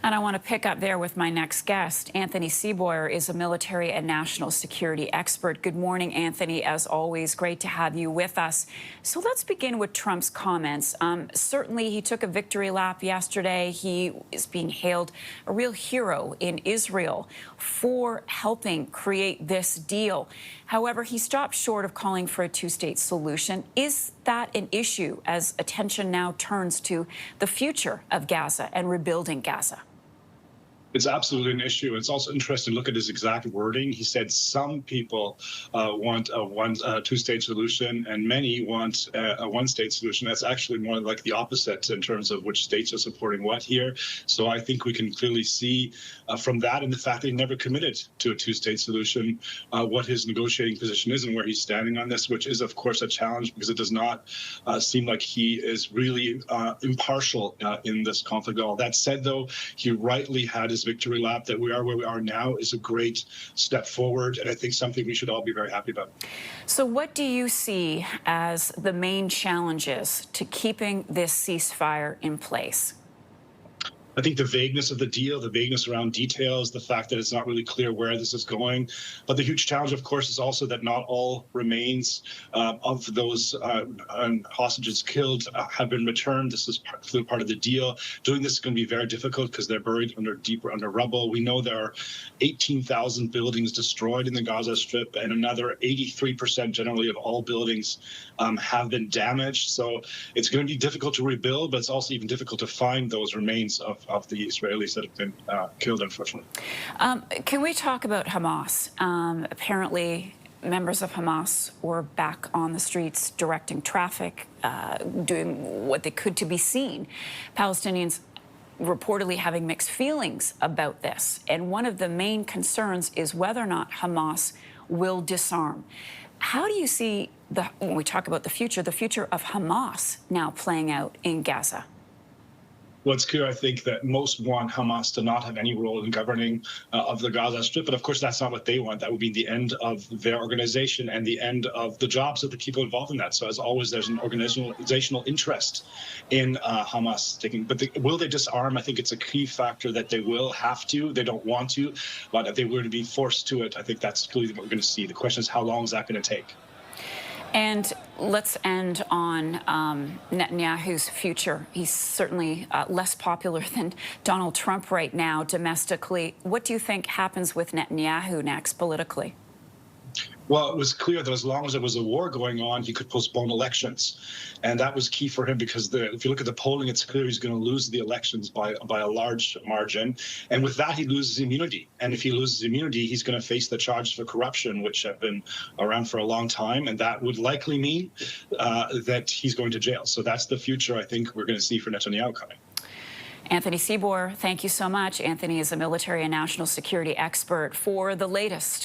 And I want to pick up there with my next guest. Anthony Seaboyer is a military and national security expert. Good morning, Anthony. As always, great to have you with us. So let's begin with Trump's comments. Certainly, he took a victory lap yesterday. He is being hailed a real hero in Israel for helping create this deal. However, he stopped short of calling for a two-state solution. Is that an issue as attention now turns to the future of Gaza and rebuilding Gaza? It's absolutely an issue. It's also interesting to look at his exact wording. He said some people want a two-state solution and many want a one-state solution. That's actually more like the opposite in terms of which states are supporting what here. So I think we can clearly see from that and the fact that he never committed to a two-state solution what his negotiating position is and where he's standing on this, which is, of course, a challenge because it does not seem like he is really impartial in this conflict at all. That said, though, he rightly had his victory lap. That we are where we are now is a great step forward, and I think something we should all be very happy about. So what do you see as the main challenges to keeping this ceasefire in place? I think the vagueness of the deal, the vagueness around details, the fact that it's not really clear where this is going. But the huge challenge, of course, is also that not all remains of those hostages killed have been returned. This is clearly part of the deal. Doing this is going to be very difficult because they're buried deeper under rubble. We know there are 18,000 buildings destroyed in the Gaza Strip, and another 83% generally of all buildings have been damaged. So it's going to be difficult to rebuild, but it's also even difficult to find those remains of the Israelis that have been killed, unfortunately. Can we talk about Hamas? Apparently, members of Hamas were back on the streets directing traffic, doing what they could to be seen. Palestinians reportedly having mixed feelings about this. And one of the main concerns is whether or not Hamas will disarm. How do you see, when we talk about the future of Hamas now playing out in Gaza? Well, it's clear, I think, that most want Hamas to not have any role in governing of the Gaza Strip. But of course, that's not what they want. That would be the end of their organization and the end of the jobs of the people involved in that. So as always, there's an organizational interest in Hamas taking. But will they disarm? I think it's a key factor that they will have to. They don't want to. But if they were to be forced to it, I think that's clearly what we're going to see. The question is, how long is that going to take? And let's end on Netanyahu's future. He's certainly less popular than Donald Trump right now domestically. What do you think happens with Netanyahu next politically? Well, it was clear that as long as there was a war going on, he could postpone elections. And that was key for him because if you look at the polling, it's clear he's going to lose the elections by a large margin. And with that, he loses immunity. And if he loses immunity, he's going to face the charges for corruption, which have been around for a long time. And that would likely mean that he's going to jail. So that's the future I think we're going to see for Netanyahu coming. Anthony Seaboyer, thank you so much. Anthony is a military and national security expert for the latest.